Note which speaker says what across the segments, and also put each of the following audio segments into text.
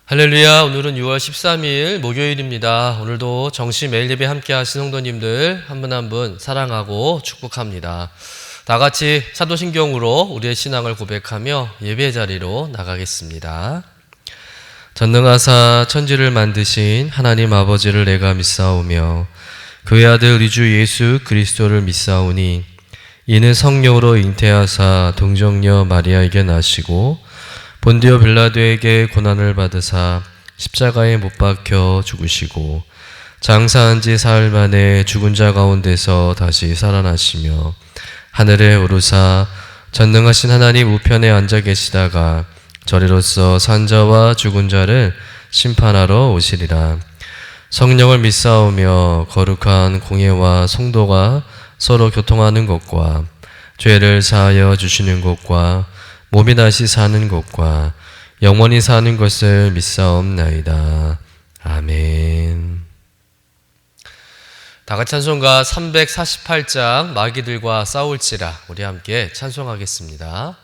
Speaker 1: 할렐루야. 오늘은 6월 13일 목요일입니다. 오늘도 정시 매일 예배 함께 하신 성도님들 한 분 한 분 사랑하고 축복합니다. 다 같이 사도신경으로 우리의 신앙을 고백하며 예배 자리로 나가겠습니다. 전능하사 천지를 만드신 하나님 아버지를 내가 믿사오며 그의 아들 우리 주 예수 그리스도를 믿사오니 이는 성령으로 잉태하사 동정녀 마리아에게 나시고 본디오 빌라도에게 고난을 받으사 십자가에 못 박혀 죽으시고 장사한 지 사흘 만에 죽은 자 가운데서 다시 살아나시며 하늘에 오르사 전능하신 하나님 우편에 앉아 계시다가 저리로서 산자와 죽은 자를 심판하러 오시리라. 성령을 믿사오며 거룩한 공예와 성도가 서로 교통하는 것과 죄를 사하여 주시는 것과 몸이 다시 사는 것과 영원히 사는 것을 믿사옵나이다. 아멘. 다같이 찬송가 348장 마귀들과 싸울지라 우리 함께 찬송하겠습니다.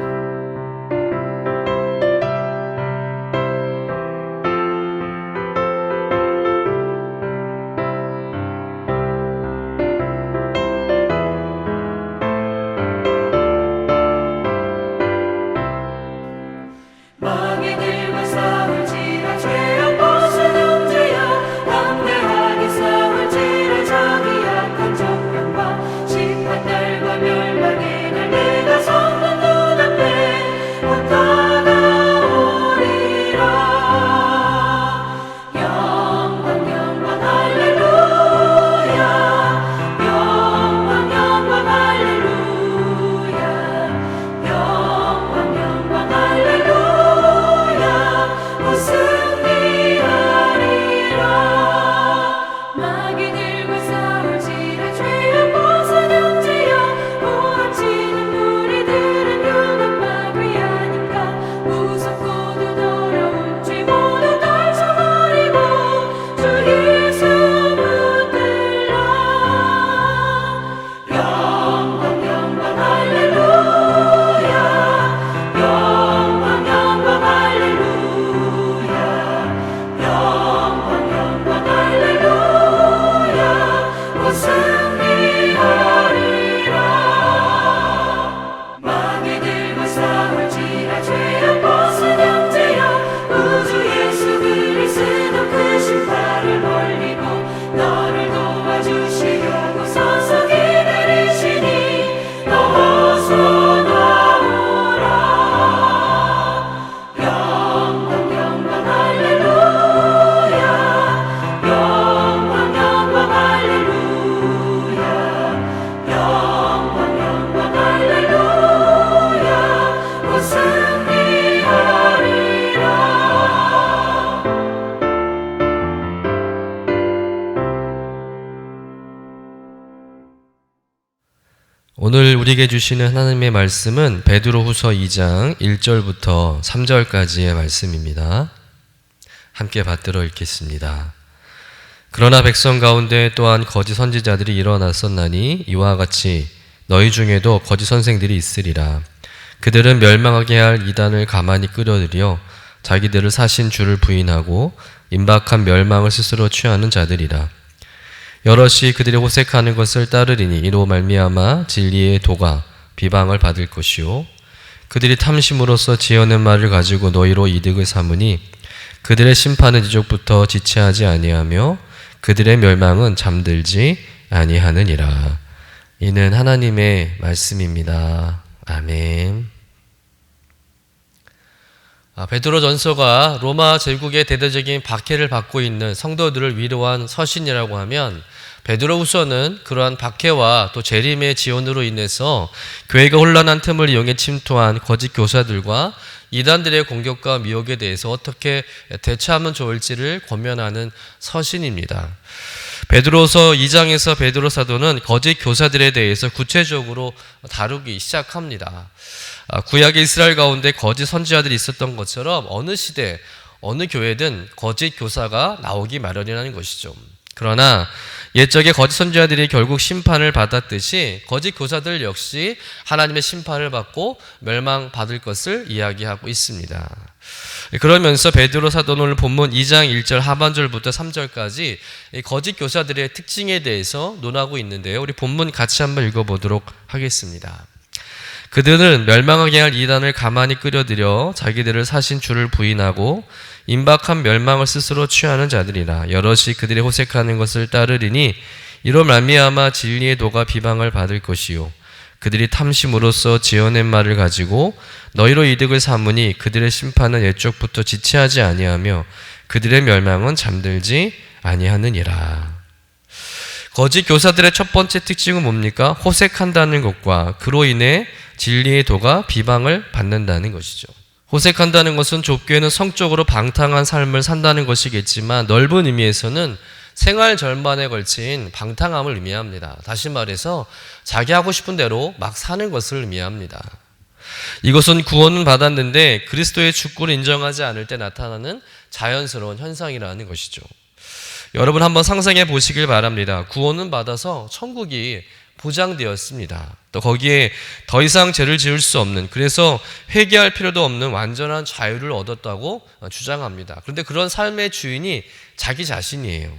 Speaker 1: 오늘 우리에게 주시는 하나님의 말씀은 베드로후서 2장 1절부터 3절까지의 말씀입니다. 함께 받들어 읽겠습니다. 그러나 백성 가운데 또한 거짓 선지자들이 일어났었나니 이와 같이 너희 중에도 거짓 선생들이 있으리라. 그들은 멸망하게 할 이단을 가만히 끌어들여 자기들을 사신 주를 부인하고 임박한 멸망을 스스로 취하는 자들이라. 여럿이 그들이 호색하는 것을 따르리니 이로 말미암아 진리의 도가 비방을 받을 것이요 그들이 탐심으로써 지어낸 말을 가지고 너희로 이득을 삼으니 그들의 심판은 이족부터 지체하지 아니하며 그들의 멸망은 잠들지 아니하느니라. 이는 하나님의 말씀입니다. 아멘. 베드로전서가 로마 제국의 대대적인 박해를 받고 있는 성도들을 위로한 서신이라고 하면 베드로후서는 그러한 박해와 또 재림의 지원으로 인해서 교회가 혼란한 틈을 이용해 침투한 거짓 교사들과 이단들의 공격과 미혹에 대해서 어떻게 대처하면 좋을지를 권면하는 서신입니다. 베드로서 2장에서 베드로 사도는 거짓 교사들에 대해서 구체적으로 다루기 시작합니다. 구약의 이스라엘 가운데 거짓 선지자들이 있었던 것처럼 어느 시대, 어느 교회든 거짓 교사가 나오기 마련이라는 것이죠. 그러나 옛적에 거짓 선지자들이 결국 심판을 받았듯이 거짓 교사들 역시 하나님의 심판을 받고 멸망받을 것을 이야기하고 있습니다. 그러면서 베드로 사도는 오늘 본문 2장 1절 하반절부터 3절까지 거짓 교사들의 특징에 대해서 논하고 있는데요. 우리 본문 같이 한번 읽어보도록 하겠습니다. 그들은 멸망하게 할 이단을 가만히 끌어들여 자기들을 사신 주를 부인하고 임박한 멸망을 스스로 취하는 자들이라. 여럿이 그들의 호색하는 것을 따르리니 이로 말미암아 진리의 도가 비방을 받을 것이요 그들이 탐심으로써 지어낸 말을 가지고 너희로 이득을 삼으니 그들의 심판은 옛적부터 지체하지 아니하며 그들의 멸망은 잠들지 아니하느니라. 거짓 교사들의 첫 번째 특징은 뭡니까? 호색한다는 것과 그로 인해 진리의 도가 비방을 받는다는 것이죠. 호색한다는 것은 좁게는 성적으로 방탕한 삶을 산다는 것이겠지만 넓은 의미에서는 생활 절반에 걸친 방탕함을 의미합니다. 다시 말해서 자기 하고 싶은 대로 막 사는 것을 의미합니다. 이것은 구원은 받았는데 그리스도의 죽고를 인정하지 않을 때 나타나는 자연스러운 현상이라는 것이죠. 여러분 한번 상상해 보시길 바랍니다. 구원은 받아서 천국이 보장되었습니다. 또 거기에 더 이상 죄를 지을 수 없는, 그래서 회개할 필요도 없는 완전한 자유를 얻었다고 주장합니다. 그런데 그런 삶의 주인이 자기 자신이에요.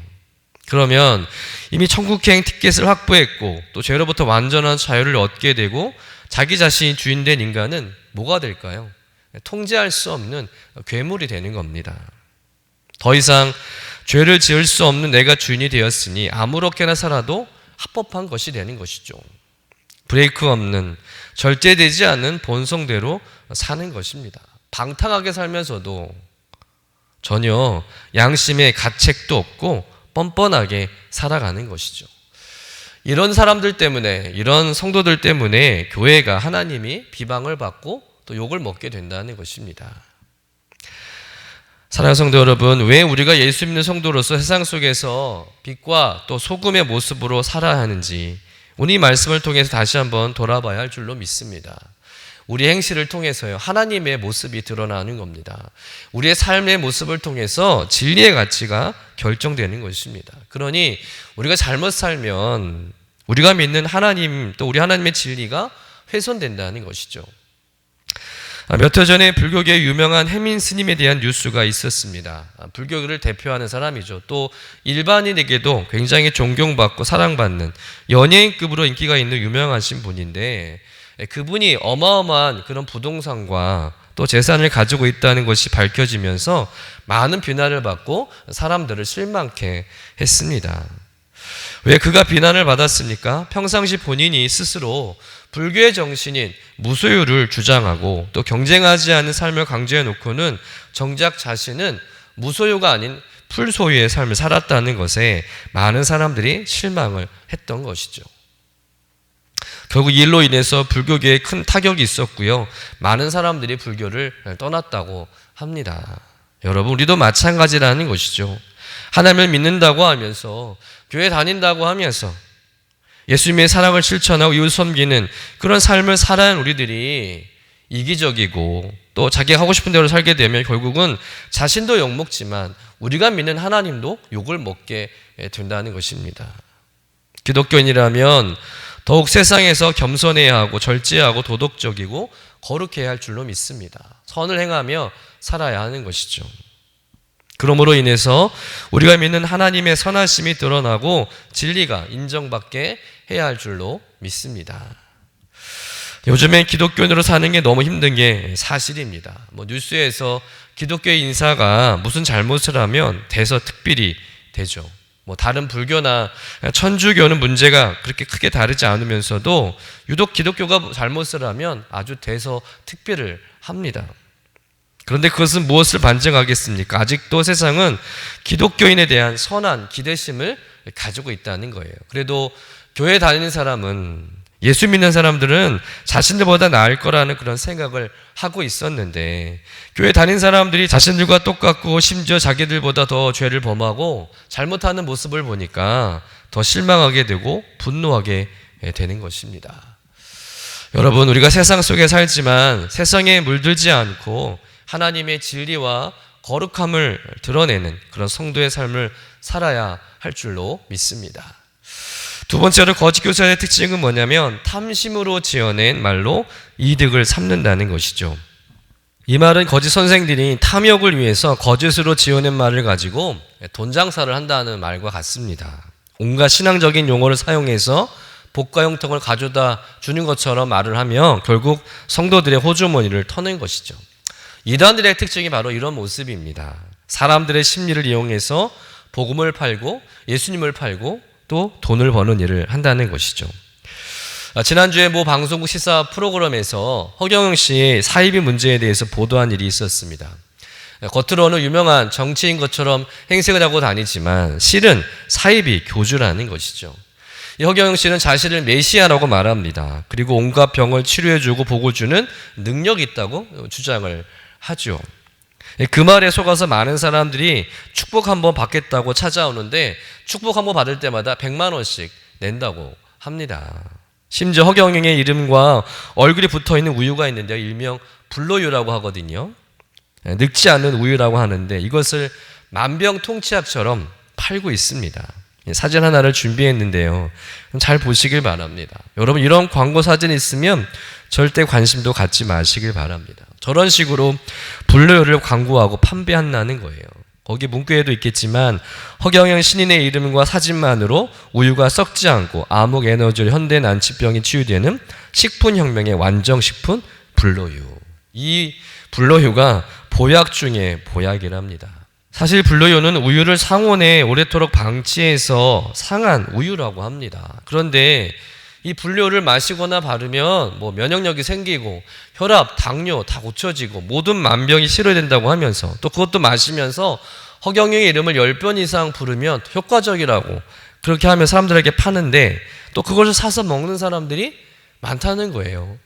Speaker 1: 그러면 이미 천국행 티켓을 확보했고 또 죄로부터 완전한 자유를 얻게 되고 자기 자신이 주인된 인간은 뭐가 될까요? 통제할 수 없는 괴물이 되는 겁니다. 더 이상 죄를 지을 수 없는 내가 주인이 되었으니 아무렇게나 살아도 합법한 것이 되는 것이죠. 브레이크 없는, 절제되지 않는 본성대로 사는 것입니다. 방탕하게 살면서도 전혀 양심의 가책도 없고 뻔뻔하게 살아가는 것이죠. 이런 사람들 때문에, 이런 성도들 때문에 교회가, 하나님이 비방을 받고 또 욕을 먹게 된다는 것입니다. 사랑하는 성도 여러분, 왜 우리가 예수 믿는 성도로서 세상 속에서 빛과 또 소금의 모습으로 살아야 하는지 오늘 이 말씀을 통해서 다시 한번 돌아봐야 할 줄로 믿습니다. 우리 행실을 통해서요, 하나님의 모습이 드러나는 겁니다. 우리의 삶의 모습을 통해서 진리의 가치가 결정되는 것입니다. 그러니 우리가 잘못 살면 우리가 믿는 하나님, 또 우리 하나님의 진리가 훼손된다는 것이죠. 몇 해 전에 불교계의 유명한 해민 스님에 대한 뉴스가 있었습니다. 불교를 대표하는 사람이죠. 또 일반인에게도 굉장히 존경받고 사랑받는 연예인급으로 인기가 있는 유명하신 분인데, 그분이 어마어마한 그런 부동산과 또 재산을 가지고 있다는 것이 밝혀지면서 많은 비난을 받고 사람들을 실망케 했습니다. 왜 그가 비난을 받았습니까? 평상시 본인이 스스로 불교의 정신인 무소유를 주장하고 또 경쟁하지 않는 삶을 강조해 놓고는 정작 자신은 무소유가 아닌 풀소유의 삶을 살았다는 것에 많은 사람들이 실망을 했던 것이죠. 결국 이 일로 인해서 불교계에 큰 타격이 있었고요. 많은 사람들이 불교를 떠났다고 합니다. 여러분, 우리도 마찬가지라는 것이죠. 하나님을 믿는다고 하면서, 교회 다닌다고 하면서 예수님의 사랑을 실천하고 이웃 섬기는 그런 삶을 살아야 하는 우리들이 이기적이고 또 자기가 하고 싶은 대로 살게 되면 결국은 자신도 욕먹지만 우리가 믿는 하나님도 욕을 먹게 된다는 것입니다. 기독교인이라면 더욱 세상에서 겸손해야 하고 절제하고 도덕적이고 거룩해야 할 줄로 믿습니다. 선을 행하며 살아야 하는 것이죠. 그러므로 인해서 우리가 믿는 하나님의 선하심이 드러나고 진리가 인정받게 해야 할 줄로 믿습니다. 요즘엔 기독교인으로 사는 게 너무 힘든 게 사실입니다. 뉴스에서 기독교의 인사가 무슨 잘못을 하면 대서특필이 되죠. 다른 불교나 천주교는 문제가 그렇게 크게 다르지 않으면서도 유독 기독교가 잘못을 하면 아주 대서특필을 합니다. 그런데 그것은 무엇을 반증하겠습니까? 아직도 세상은 기독교인에 대한 선한 기대심을 가지고 있다는 거예요. 그래도 교회 다니는 사람은, 예수 믿는 사람들은 자신들보다 나을 거라는 그런 생각을 하고 있었는데, 교회 다니는 사람들이 자신들과 똑같고 심지어 자기들보다 더 죄를 범하고 잘못하는 모습을 보니까 더 실망하게 되고 분노하게 되는 것입니다. 여러분, 우리가 세상 속에 살지만 세상에 물들지 않고 하나님의 진리와 거룩함을 드러내는 그런 성도의 삶을 살아야 할 줄로 믿습니다. 두 번째로 거짓 교사의 특징은 뭐냐면 탐심으로 지어낸 말로 이득을 삼는다는 것이죠. 이 말은 거짓 선생들이 탐욕을 위해서 거짓으로 지어낸 말을 가지고 돈 장사를 한다는 말과 같습니다. 온갖 신앙적인 용어를 사용해서 복과 형통을 가져다 주는 것처럼 말을 하며 결국 성도들의 호주머니를 터는 것이죠. 이단들의 특징이 바로 이런 모습입니다. 사람들의 심리를 이용해서 복음을 팔고 예수님을 팔고 또 돈을 버는 일을 한다는 것이죠. 지난주에 모 방송국 시사 프로그램에서 허경영 씨의 사이비 문제에 대해서 보도한 일이 있었습니다. 겉으로는 유명한 정치인 것처럼 행색을 하고 다니지만 실은 사이비 교주라는 것이죠. 허경영 씨는 자신을 메시아라고 말합니다. 그리고 온갖 병을 치료해주고 복을 주는 능력이 있다고 주장을 하죠. 그 말에 속아서 많은 사람들이 축복 한번 받겠다고 찾아오는데 축복 한번 받을 때마다 100만 원씩 낸다고 합니다. 심지어 허경영의 이름과 얼굴이 붙어있는 우유가 있는데요. 일명 불로유라고 하거든요. 늙지 않는 우유라고 하는데 이것을 만병통치약처럼 팔고 있습니다. 사진 하나를 준비했는데요. 잘 보시길 바랍니다. 여러분 이런 광고 사진 있으면 절대 관심도 갖지 마시길 바랍니다. 저런 식으로 불로유를 광고하고 판매한다는 거예요. 거기 문구에도 있겠지만 허경영 신인의 이름과 사진만으로 우유가 썩지 않고 암흑 에너지로 현대 난치병이 치유되는 식품혁명의 완정식품 불로유. 이 불로유가 보약 중에 보약이랍니다. 사실 불로유는 우유를 상온에 오래도록 방치해서 상한 우유라고 합니다. 그런데 이 불로유를 마시거나 바르면 면역력이 생기고 혈압, 당뇨 다 고쳐지고 모든 만병이 치료된다고 하면서 또 그것도 마시면서 허경영의 이름을 10번 이상 부르면 효과적이라고 그렇게 하면 사람들에게 파는데 또 그것을 사서 먹는 사람들이 많다는 거예요.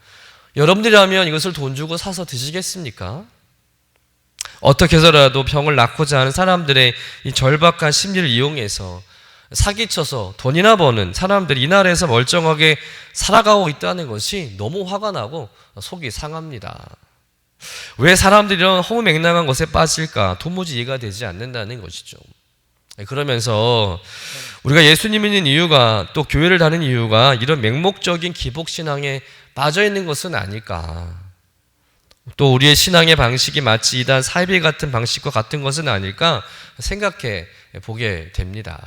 Speaker 1: 여러분들이라면 이것을 돈 주고 사서 드시겠습니까? 어떻게 해서라도 병을 낫고자 하는 사람들의 이 절박한 심리를 이용해서 사기쳐서 돈이나 버는 사람들이 이 나라에서 멀쩡하게 살아가고 있다는 것이 너무 화가 나고 속이 상합니다. 왜 사람들이 이런 허무맹랑한 것에 빠질까 도무지 이해가 되지 않는다는 것이죠. 그러면서 우리가 예수님 믿는 이유가 또 교회를 다니는 이유가 이런 맹목적인 기복신앙에 빠져있는 것은 아닐까. 또 우리의 신앙의 방식이 마치 이단 사이비 같은 방식과 같은 것은 아닐까 생각해 보게 됩니다.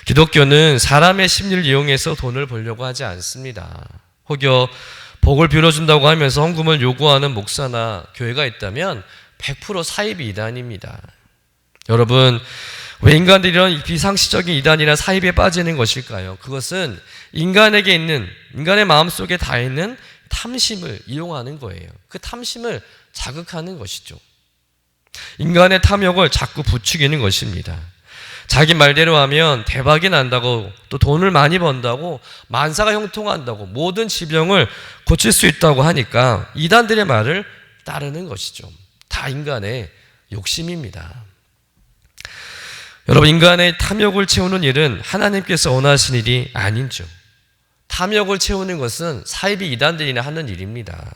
Speaker 1: 기독교는 사람의 심리를 이용해서 돈을 벌려고 하지 않습니다. 혹여 복을 빌어준다고 하면서 헌금을 요구하는 목사나 교회가 있다면 100% 사이비 이단입니다. 여러분, 왜 인간들이 이런 비상식적인 이단이나 사이비에 빠지는 것일까요? 그것은 인간의 마음속에 다 있는 탐심을 이용하는 거예요. 그 탐심을 자극하는 것이죠. 인간의 탐욕을 자꾸 부추기는 것입니다. 자기 말대로 하면 대박이 난다고 또 돈을 많이 번다고 만사가 형통한다고 모든 질병을 고칠 수 있다고 하니까 이단들의 말을 따르는 것이죠. 다 인간의 욕심입니다. 여러분, 인간의 탐욕을 채우는 일은 하나님께서 원하신 일이 아니죠. 탐욕을 채우는 것은 사이비 이단들이나 하는 일입니다.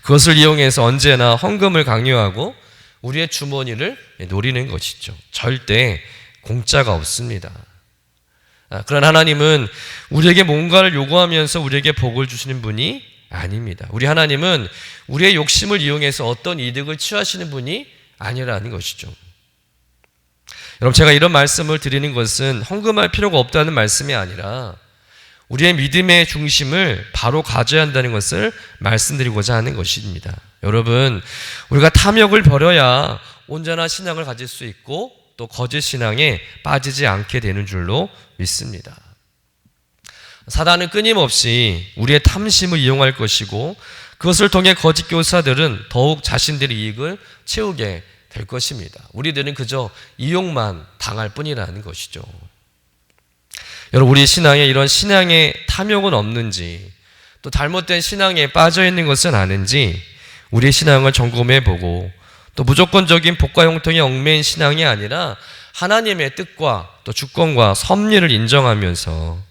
Speaker 1: 그것을 이용해서 언제나 헌금을 강요하고 우리의 주머니를 노리는 것이죠. 절대 공짜가 없습니다. 그런 하나님은 우리에게 뭔가를 요구하면서 우리에게 복을 주시는 분이 아닙니다. 우리 하나님은 우리의 욕심을 이용해서 어떤 이득을 취하시는 분이 아니라는 것이죠. 여러분, 제가 이런 말씀을 드리는 것은 헌금할 필요가 없다는 말씀이 아니라 우리의 믿음의 중심을 바로 가져야 한다는 것을 말씀드리고자 하는 것입니다. 여러분, 우리가 탐욕을 버려야 온전한 신앙을 가질 수 있고 또 거짓 신앙에 빠지지 않게 되는 줄로 믿습니다. 사단은 끊임없이 우리의 탐심을 이용할 것이고 그것을 통해 거짓 교사들은 더욱 자신들의 이익을 채우게 될 것입니다. 우리들은 그저 이용만 당할 뿐이라는 것이죠. 여러분, 우리 신앙에 이런 신앙의 탐욕은 없는지 또 잘못된 신앙에 빠져 있는 것은 아는지 우리의 신앙을 점검해 보고 또 무조건적인 복과 형통에 얽매인 신앙이 아니라 하나님의 뜻과 또 주권과 섭리를 인정하면서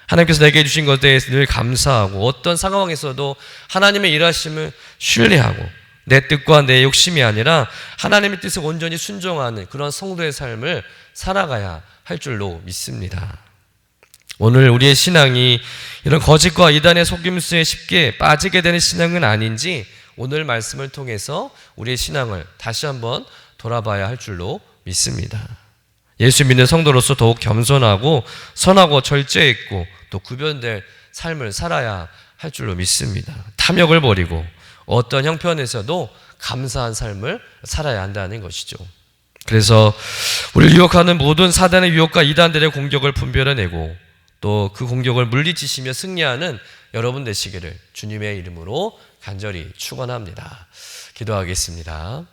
Speaker 1: 하나님께서 내게 주신 것에 대해서 늘 감사하고 어떤 상황에서도 하나님의 일하심을 신뢰하고 내 뜻과 내 욕심이 아니라 하나님의 뜻에 온전히 순종하는 그런 성도의 삶을 살아가야 할 줄로 믿습니다. 오늘 우리의 신앙이 이런 거짓과 이단의 속임수에 쉽게 빠지게 되는 신앙은 아닌지 오늘 말씀을 통해서 우리의 신앙을 다시 한번 돌아봐야 할 줄로 믿습니다. 예수 믿는 성도로서 더욱 겸손하고 선하고 절제했고 또 구별될 삶을 살아야 할 줄로 믿습니다. 탐욕을 버리고 어떤 형편에서도 감사한 삶을 살아야 한다는 것이죠. 그래서 우리를 유혹하는 모든 사단의 유혹과 이단들의 공격을 분별해내고 또 그 공격을 물리치시며 승리하는 여러분 되시기를 주님의 이름으로 간절히 축원합니다. 기도하겠습니다.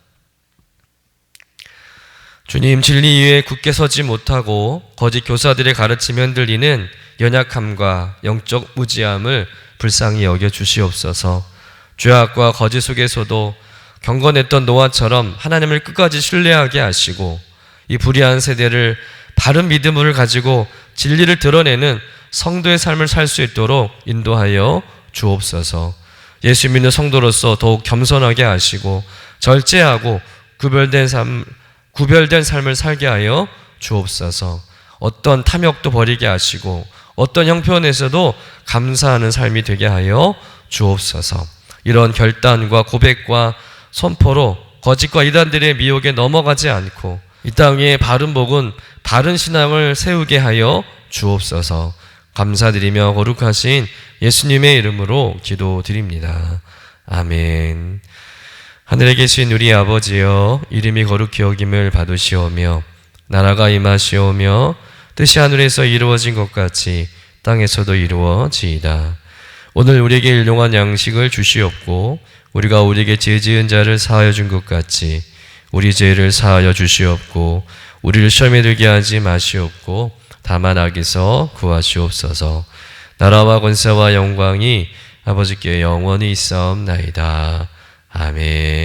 Speaker 1: 주님, 진리 위에 굳게 서지 못하고 거짓 교사들의 가르침에 흔들리는 연약함과 영적 무지함을 불쌍히 여겨 주시옵소서. 죄악과 거짓 속에서도 경건했던 노아처럼 하나님을 끝까지 신뢰하게 하시고 이 불의한 세대를 바른 믿음을 가지고 진리를 드러내는 성도의 삶을 살 수 있도록 인도하여 주옵소서. 예수 믿는 성도로서 더욱 겸손하게 하시고 절제하고 구별된 삶을 살게 하여 주옵소서. 어떤 탐욕도 버리게 하시고 어떤 형편에서도 감사하는 삶이 되게 하여 주옵소서. 이런 결단과 고백과 선포로 거짓과 이단들의 미혹에 넘어가지 않고 이 땅에 바른 복은 바른 신앙을 세우게 하여 주옵소서. 감사드리며 거룩하신 예수님의 이름으로 기도드립니다. 아멘. 하늘에 계신 우리 아버지여, 이름이 거룩히 여김을 받으시오며 나라가 임하시오며 뜻이 하늘에서 이루어진 것 같이 땅에서도 이루어지이다. 오늘 우리에게 일용할 양식을 주시옵고 우리가 우리에게 죄 지은 자를 사하여 준 것 같이 우리 죄를 사하여 주시옵고 우리를 시험에 들게 하지 마시옵고 다만 악에서 구하시옵소서. 나라와 권세와 영광이 아버지께 영원히 있사옵나이다. 아멘.